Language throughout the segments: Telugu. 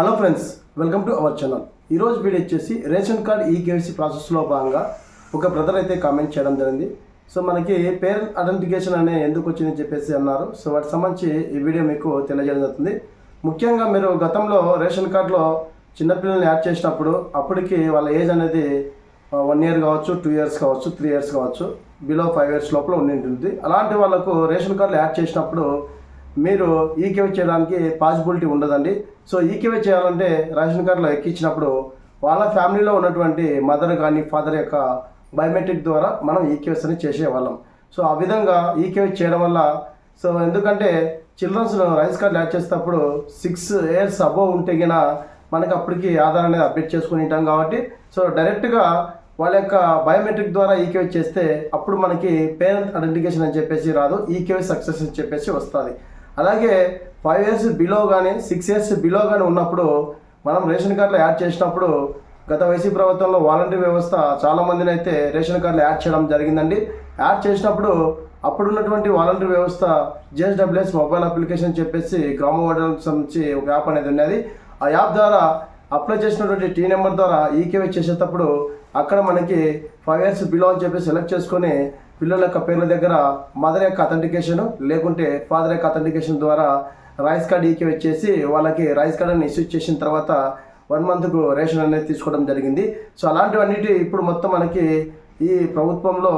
Hello friends, welcome to our channel. ఈరోజు వీడియో వచ్చేసి రేషన్ కార్డ్ ఈకేవైసీ ప్రాసెస్లో భాగంగా ఒక బ్రదర్ అయితే కామెంట్ చేయడం జరిగింది. సో మనకి పేరెంట్ ఐడెంటిఫికేషన్ అనే ఎందుకు వచ్చిందని చెప్పేసి అన్నారు. సో వాటికి సంబంధించి ఈ వీడియో మీకు తెలియజేయడం జరుగుతుంది. ముఖ్యంగా మీరు గతంలో రేషన్ కార్డులో చిన్నపిల్లల్ని యాడ్ చేసినప్పుడు అప్పటికి వాళ్ళ ఏజ్ అనేది 1 year కావచ్చు, 2 years కావచ్చు, 3 years కావచ్చు, బిలో 5 years లోపల ఉండింటుంది. అలాంటి వాళ్ళకు రేషన్ కార్డులో యాడ్ చేసినప్పుడు మీరు ఈకేవై చేయడానికి పాసిబిలిటీ ఉండదండి. సో ఈకేవై చేయాలంటే రేషన్ కార్డులో ఎక్కించినప్పుడు వాళ్ళ ఫ్యామిలీలో ఉన్నటువంటి మదర్ కానీ ఫాదర్ యొక్క బయోమెట్రిక్ ద్వారా మనం ఈకేవైస్ అని చేసేవాళ్ళం. సో ఆ విధంగా ఈకేవై చేయడం వల్ల ఎందుకంటే చిల్డ్రన్స్ రైస్ కార్డులు యాడ్ చేసేటప్పుడు 6 years అబోవ్ ఉంటే గిన మనకి అప్పటికి ఆధార్ అనేది అప్డేట్ చేసుకుని ఉంటాం కాబట్టి డైరెక్ట్గా వాళ్ళ యొక్క బయోమెట్రిక్ ద్వారా ఈకేవై చేస్తే అప్పుడు మనకి పేరెంట్ ఐడెంటిఫికేషన్ అని చెప్పేసి రాదు, ఈకేవై సక్సెస్ అని చెప్పేసి వస్తుంది. అలాగే 5 years బిలో కానీ 6 years బిలో కానీ ఉన్నప్పుడు మనం రేషన్ కార్డులో యాడ్ చేసినప్పుడు గత వైసీపీ ప్రభుత్వంలో వాలంటీర్ వ్యవస్థ చాలామందిని అయితే రేషన్ కార్డులో యాడ్ చేయడం జరిగిందండి. యాడ్ చేసినప్పుడు అప్పుడున్నటువంటి వాలంటీర్ వ్యవస్థ JSWS మొబైల్ అప్లికేషన్ చెప్పేసి గ్రామ వార్డులకు సంబంధించి ఒక యాప్ అనేది ఉన్నది. ఆ యాప్ ద్వారా అప్లై చేసినటువంటి టీ నెంబర్ ద్వారా ఈకేవై చేసేటప్పుడు అక్కడ మనకి 5 years బిలో అని చెప్పి సెలెక్ట్ చేసుకొని పిల్లల యొక్క పేర్ల దగ్గర మదర్ యొక్క అథెంటికేషన్ లేకుంటే ఫాదర్ యొక్క అథెంటికేషన్ ద్వారా రైస్ కార్డ్ ఈకేవై చేసి వాళ్ళకి రైస్ కార్డ్ అని ఇష్యూ చేసిన తర్వాత 1 monthకు రేషన్ అనేది తీసుకోవడం జరిగింది. సో అలాంటివన్నిటి ఇప్పుడు మొత్తం మనకి ఈ ప్రభుత్వంలో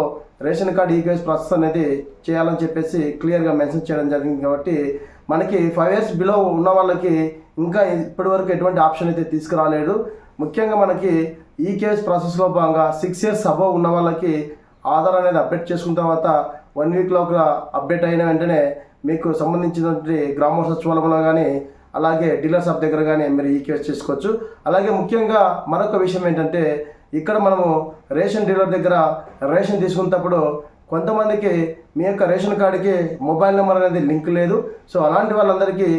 రేషన్ కార్డ్ ఈకేవై ప్రాసెస్ అనేది చేయాలని చెప్పేసి క్లియర్గా మెన్షన్ చేయడం జరిగింది. కాబట్టి మనకి 5 years బిలో ఉన్న వాళ్ళకి ఇంకా ఇప్పటి వరకు ఎటువంటి ఆప్షన్ అయితే తీసుకురాలేదు. ముఖ్యంగా మనకి ఈకేవై ప్రాసెస్లో భాగంగా 6 years అబోవ్ ఉన్న వాళ్ళకి ఆధార్ అనేది అప్డేట్ చేసుకున్న తర్వాత 1 week లోపల అప్డేట్ అయిన వెంటనే మీకు సంబంధించినటువంటి గ్రామ సచివాలయంలో కానీ అలాగే డీలర్ షాప్ దగ్గర కానీ మీరు ఈకేవై చేసుకోవచ్చు. అలాగే ముఖ్యంగా మరొక విషయం ఏంటంటే ఇక్కడ మనము రేషన్ డీలర్ దగ్గర రేషన్ తీసుకున్నప్పుడు కొంతమందికి మీ యొక్క రేషన్ కార్డుకి మొబైల్ నెంబర్ అనేది లింక్ లేదు. సో అలాంటి వాళ్ళందరికీ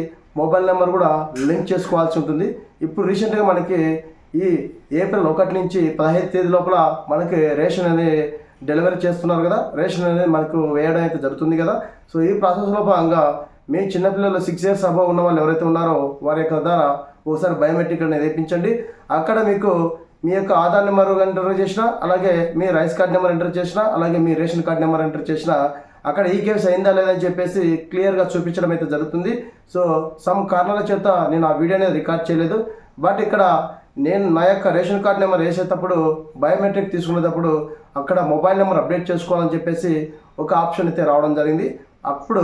మొబైల్ నెంబర్ కూడా లింక్ చేసుకోవాల్సి ఉంటుంది. ఇప్పుడు రీసెంట్గా మనకి ఈ April 1 నుంచి 15 తేదీ లోపల మనకి రేషన్ అనేది డెలివరీ చేస్తున్నారు కదా, రేషన్ అనేది మనకు వేయడం అయితే జరుగుతుంది కదా. సో ఈ ప్రాసెస్లో భాగంగా మీ చిన్నపిల్లలు 6 years అబోవ్ ఉన్న వాళ్ళు ఎవరైతే ఉన్నారో వారి యొక్క ద్వారా ఒకసారి బయోమెట్రిక్ అనేది వేయించండి. అక్కడ మీకు మీ యొక్క ఆధార్ నెంబర్ ఎంటర్ చేసినా అలాగే మీ రైస్ కార్డ్ నెంబర్ ఎంటర్ చేసినా అలాగే మీ రేషన్ కార్డ్ నెంబర్ ఎంటర్ చేసినా అక్కడ ఈకేవై అయిందా లేదని చెప్పేసి క్లియర్గా చూపించడం అయితే జరుగుతుంది. సో సమ్ కారణాల చేత నేను ఆ వీడియో అనేది రికార్డ్ చేయలేదు. బట్ ఇక్కడ నేను నా యొక్క రేషన్ కార్డ్ నెంబర్ వేసేటప్పుడు బయోమెట్రిక్ తీసుకునేటప్పుడు అక్కడ మొబైల్ నెంబర్ అప్డేట్ చేసుకోవాలని చెప్పేసి ఒక ఆప్షన్ అయితే రావడం జరిగింది. అప్పుడు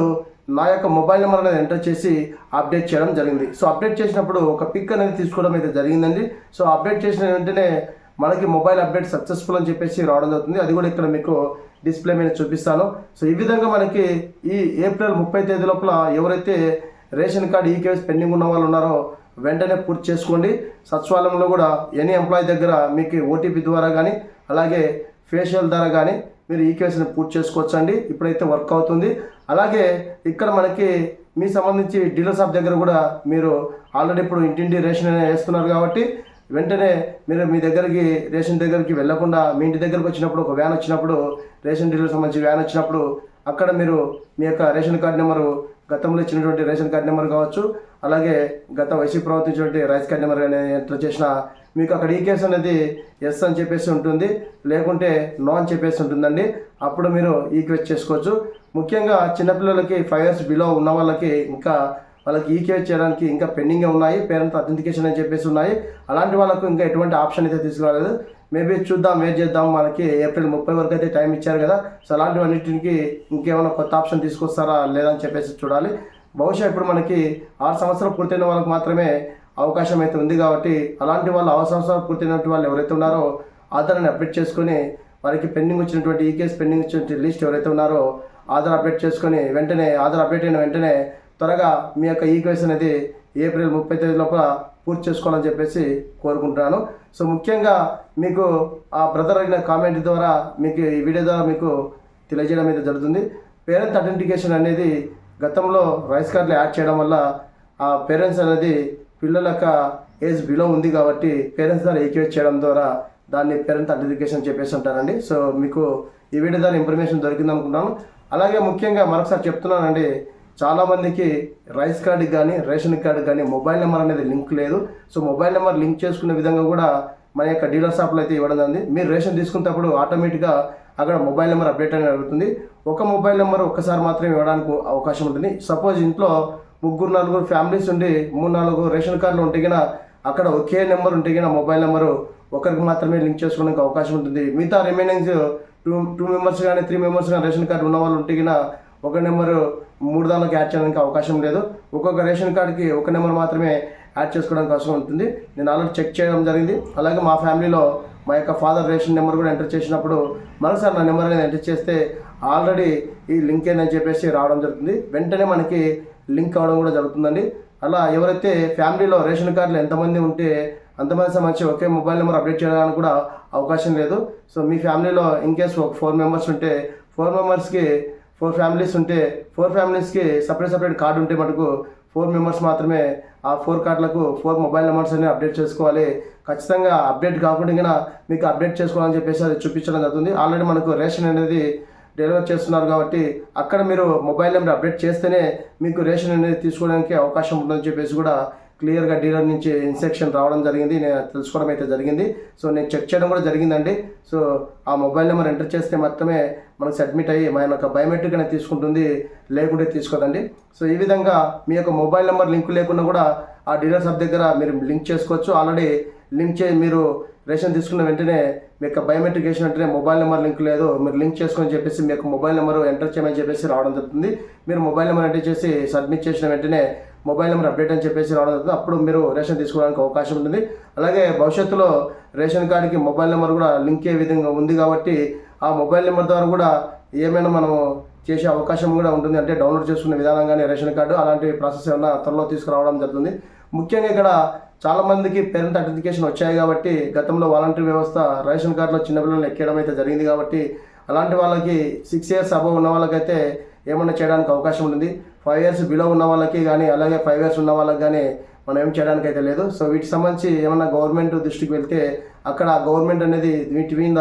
నా యొక్క మొబైల్ నెంబర్ అనేది ఎంటర్ చేసి అప్డేట్ చేయడం జరిగింది. సో అప్డేట్ చేసినప్పుడు ఒక పిక్ అనేది తీసుకోవడం అయితే జరిగిందండి. సో అప్డేట్ చేసిన వెంటనే మనకి మొబైల్ అప్డేట్ సక్సెస్ఫుల్ అని చెప్పేసి రావడం జరుగుతుంది. అది కూడా ఇక్కడ మీకు డిస్ప్లే మీద చూపిస్తాను. సో ఈ విధంగా మనకి ఈ April 30 తేదీ లోపల ఎవరైతే రేషన్ కార్డ్ ఈకేవై పెండింగ్ ఉన్న వాళ్ళు ఉన్నారో వెంటనే పూర్తి చేసుకోండి. సచివాలయంలో కూడా ఎనీ ఎంప్లాయీ దగ్గర మీకు ఓటీపీ ద్వారా కానీ అలాగే ఫేషియల్ ద్వారా కానీ మీరు ఈకేవైని పూర్తి చేసుకోవచ్చండి. ఇప్పుడైతే వర్క్ అవుతుంది. అలాగే ఇక్కడ మనకి మీ సంబంధించి డీలర్ షాప్ దగ్గర కూడా మీరు ఆల్రెడీ ఇప్పుడు ఇంటింటి రేషన్ వేస్తున్నారు కాబట్టి వెంటనే మీరు మీ దగ్గరికి రేషన్ దగ్గరికి వెళ్లకుండా మీ ఇంటి దగ్గరకు వచ్చినప్పుడు ఒక వ్యాన్ వచ్చినప్పుడు రేషన్ డీలర్ సంబంధించి వ్యాన్ వచ్చినప్పుడు అక్కడ మీరు మీ యొక్క రేషన్ కార్డ్ నెంబరు గతంలో ఇచ్చినటువంటి రేషన్ కార్డ్ నెంబర్ కావచ్చు అలాగే గత వైసీపీ ప్రభుత్వం ఇచ్చినటువంటి రైస్ కార్డ్ నెంబర్ అనేది ఎంటర్ చేసిన మీకు అక్కడ ఈకేవై అనేది ఎస్ అని చెప్పేసి ఉంటుంది, లేకుంటే నో అని చెప్పేసి ఉంటుందండి. అప్పుడు మీరు ఈకేవై చేసుకోవచ్చు. ముఖ్యంగా చిన్నపిల్లలకి 5 years బిలో ఉన్న వాళ్ళకి ఇంకా వాళ్ళకి ఈకేవై చేయడానికి ఇంకా పెండింగే ఉన్నాయి, పేరెంట్ అథెంటికేషన్ అని చెప్పేసి ఉన్నాయి. అలాంటి వాళ్ళకు ఇంకా ఎటువంటి ఆప్షన్ అయితే తీసుకురాలేదు. మేబీ చూద్దాం, వెయిట్ చేద్దాం. మనకి April 30 వరకు అయితే టైం ఇచ్చారు కదా. సో అలాంటివన్నిటికి ఇంకేమైనా కొత్త ఆప్షన్ తీసుకొస్తారా లేదని చెప్పేసి చూడాలి. బహుశా ఇప్పుడు మనకి 6 సంవత్సరాలు పూర్తయిన వాళ్ళకి మాత్రమే అవకాశం అయితే ఉంది కాబట్టి అలాంటి వాళ్ళు 6 సంవత్సరాలు పూర్తయినటువంటి వాళ్ళు ఎవరైతే ఉన్నారో ఆధార్ని అప్డేట్ చేసుకొని వారికి పెండింగ్ వచ్చినటువంటి ఈకేవై పెండింగ్ వచ్చినటువంటి లిస్ట్ ఎవరైతే ఉన్నారో ఆధార్ అప్డేట్ చేసుకొని వెంటనే ఆధార్ అప్డేట్ అయిన వెంటనే త్వరగా మీ యొక్క ఈకేవై అనేది April 30 తేదీ లోపల పూర్తి చేసుకోవాలని చెప్పేసి కోరుకుంటున్నాను. సో ముఖ్యంగా మీకు ఆ బ్రదర్ అయిన కామెంట్ ద్వారా మీకు ఈ వీడియో ద్వారా మీకు తెలియజేయడం అయితే జరుగుతుంది. పేరెంట్ ఐడెంటిఫికేషన్ అనేది గతంలో రైస్ కార్డులో యాడ్ చేయడం వల్ల ఆ పేరెంట్స్ అనేది పిల్లల యొక్క ఏజ్ బిలో ఉంది కాబట్టి పేరెంట్స్ ద్వారా ఈకేవై చేయడం ద్వారా దాన్ని పేరెంట్ ఐడెంటిఫికేషన్ చెప్పేసి ఉంటారండి. సో మీకు ఈ వీడియో ద్వారా ఇన్ఫర్మేషన్ దొరికింది అనుకుంటున్నాను. అలాగే ముఖ్యంగా మరొకసారి చెప్తున్నానండి, చాలామందికి రైస్ కార్డుకి కానీ రేషన్ కార్డుకి కానీ మొబైల్ నెంబర్ అనేది లింక్ లేదు. సో మొబైల్ నెంబర్ లింక్ చేసుకునే విధంగా కూడా మన యొక్క డీలర్ షాప్లో అయితే ఇవ్వడం జరిగింది. మీరు రేషన్ తీసుకున్నప్పుడు ఆటోమేటిక్గా అక్కడ మొబైల్ నెంబర్ అప్డేట్ అనేది అడుగుతుంది. ఒక మొబైల్ నెంబర్ ఒక్కసారి మాత్రమే ఇవ్వడానికి అవకాశం ఉంటుంది. సపోజ్ ఇంట్లో 3-4 ఫ్యామిలీస్ ఉండి 3-4 రేషన్ కార్డులు ఉంటే గిన అక్కడ ఒకే నెంబర్ ఉంటే గిన మొబైల్ నెంబరు ఒకరికి మాత్రమే లింక్ చేసుకోవడానికి అవకాశం ఉంటుంది. మిగతా రిమైనింగ్ 2 మెంబర్స్ కానీ 3 మెంబర్స్ కానీ రేషన్ కార్డు ఉన్న వాళ్ళు ఉంటే గిన ఒక నెంబరు 3 దానికి యాడ్ చేయడానికి అవకాశం లేదు. ఒక్కొక్క రేషన్ కార్డుకి ఒక నెంబర్ మాత్రమే యాడ్ చేసుకోవడానికి అవసరం ఉంటుంది. నేను ఆల్రెడీ చెక్ చేయడం జరిగింది. అలాగే మా ఫ్యామిలీలో మా యొక్క ఫాదర్ రేషన్ నెంబర్ కూడా ఎంటర్ చేసినప్పుడు మరోసారి నా నెంబర్ అనేది ఎంటర్ చేస్తే ఆల్రెడీ ఈ లింక్ ఏందని చెప్పేసి రావడం జరుగుతుంది. వెంటనే మనకి లింక్ అవ్వడం కూడా జరుగుతుందండి. అలా ఎవరైతే ఫ్యామిలీలో రేషన్ కార్డులు ఎంతమంది ఉంటే అంతమంది సంబంధించి ఒకే మొబైల్ నెంబర్ అప్డేట్ చేయడానికి కూడా అవకాశం లేదు. సో మీ ఫ్యామిలీలో ఇన్కేస్ ఒక 4 మెంబర్స్ ఉంటే 4 మెంబర్స్కి 4 ఫ్యామిలీస్ ఉంటే 4 ఫ్యామిలీస్కి సపరేట్ కార్డు ఉంటే మటుకు 4 మెంబర్స్ మాత్రమే ఆ 4 కార్డులకు 4 మొబైల్ నెంబర్స్ అనేవి అప్డేట్ చేసుకోవాలి. ఖచ్చితంగా అప్డేట్ కాకుండా మీకు అప్డేట్ చేసుకోవాలని చెప్పేసి అది చూపించడం జరుగుతుంది. ఆల్రెడీ మనకు రేషన్ అనేది డెలివర్ చేస్తున్నారు కాబట్టి అక్కడ మీరు మొబైల్ నెంబర్ అప్డేట్ చేస్తేనే మీకు రేషన్ అనేది తీసుకోవడానికి అవకాశం ఉంటుందని చెప్పేసి కూడా క్లియర్గా డీలర్ నుంచి ఇన్స్ట్రక్షన్ రావడం జరిగింది. నేను తెలుసుకోవడం అయితే జరిగింది. సో నేను చెక్ చేయడం కూడా జరిగిందండి. సో ఆ మొబైల్ నెంబర్ ఎంటర్ చేస్తే మాత్రమే మనకు సబ్మిట్ అయ్యి మన యొక్క బయోమెట్రిక్ అనేది తీసుకుంటుంది, లేకుంటే తీసుకోదండి. సో ఈ విధంగా మీ యొక్క మొబైల్ నెంబర్ లింక్ లేకుండా కూడా ఆ డీలర్ షాప్ దగ్గర మీరు లింక్ చేసుకోవచ్చు. ఆల్రెడీ లింక్ మీరు రేషన్ తీసుకున్న వెంటనే మీ యొక్క బయోమెట్రిక్ వేసిన వెంటనే మొబైల్ నెంబర్ లింక్ లేదు, మీరు లింక్ చేసుకొని చెప్పేసి మీ యొక్క మొబైల్ నెంబర్ ఎంటర్ చేయమని చెప్పేసి రావడం జరుగుతుంది. మీరు మొబైల్ నెంబర్ ఎంటర్ చేసి సబ్మిట్ చేసిన వెంటనే మొబైల్ నెంబర్ అప్డేట్ అని చెప్పేసి రావడం జరుగుతుంది. అప్పుడు మీరు రేషన్ తీసుకోవడానికి అవకాశం ఉంటుంది. అలాగే భవిష్యత్తులో రేషన్ కార్డుకి మొబైల్ నెంబర్ కూడా లింక్ అయ్యే విధంగా ఉంది కాబట్టి ఆ మొబైల్ నెంబర్ ద్వారా కూడా ఏమైనా మనం చేసే అవకాశం కూడా ఉంటుంది. అంటే డౌన్లోడ్ చేసుకునే విధానంగానే రేషన్ కార్డు అలాంటి ప్రాసెస్ ఏమైనా త్వరలో తీసుకురావడం జరుగుతుంది. ముఖ్యంగా ఇక్కడ చాలామందికి పేరెంట్ ఐడెంటిఫికేషన్ వచ్చాయి కాబట్టి గతంలో వాలంటరీ వ్యవస్థ రేషన్ కార్డులో చిన్నపిల్లలను ఎక్కేయడం అయితే జరిగింది కాబట్టి అలాంటి వాళ్ళకి 6 ఇయర్స్ అబవ్ ఉన్న వాళ్ళకైతే ఏమన్నా చేయడానికి అవకాశం ఉంటుంది. 5 ఇయర్స్ బిలో ఉన్న వాళ్ళకి కానీ అలాగే 5 ఇయర్స్ ఉన్న వాళ్ళకి కానీ మనం ఏం చేయడానికి అయితే లేదు. సో వీటికి సంబంధించి ఏమన్నా గవర్నమెంట్ దృష్టికి వెళ్తే అక్కడ గవర్నమెంట్ అనేది వీటి మీద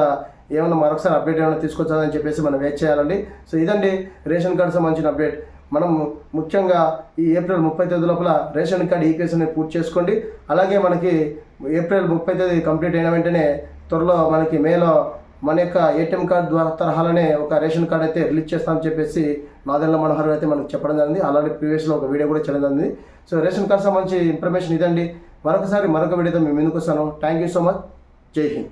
ఏమన్నా మరొకసారి అప్డేట్ ఏమైనా తీసుకొచ్చాలని చెప్పేసి మనం వెయిట్ చేయాలండి. సో ఇదండి రేషన్ కార్డు సంబంధించిన అప్డేట్. మనం ముఖ్యంగా ఈ ఏప్రిల్ 30 తేదీ లోపల రేషన్ కార్డు ఈకేఎస్ అనేది పూర్తి చేసుకోండి. అలాగే మనకి ఏప్రిల్ 30 తేదీ కంప్లీట్ అయిన వెంటనే త్వరలో మనకి మేలో మన యొక్క ఏటీఎం కార్డు ద్వారా తరహాలనే ఒక రేషన్ కార్డు అయితే రిలీజ్ చేస్తామని చెప్పేసి నాదెండ్ల మనోహర్ అయితే మనకు చెప్పడం జరిగింది. అలాగే ప్రీవియస్లో ఒక వీడియో కూడా చేయడం జరిగింది. సో రేషన్ కార్డు సంబంధించి ఇన్ఫర్మేషన్ ఇదండి. మరొక వీడియోతో మేము ముందుకు వస్తాను. Thank you so much. జై హింద్.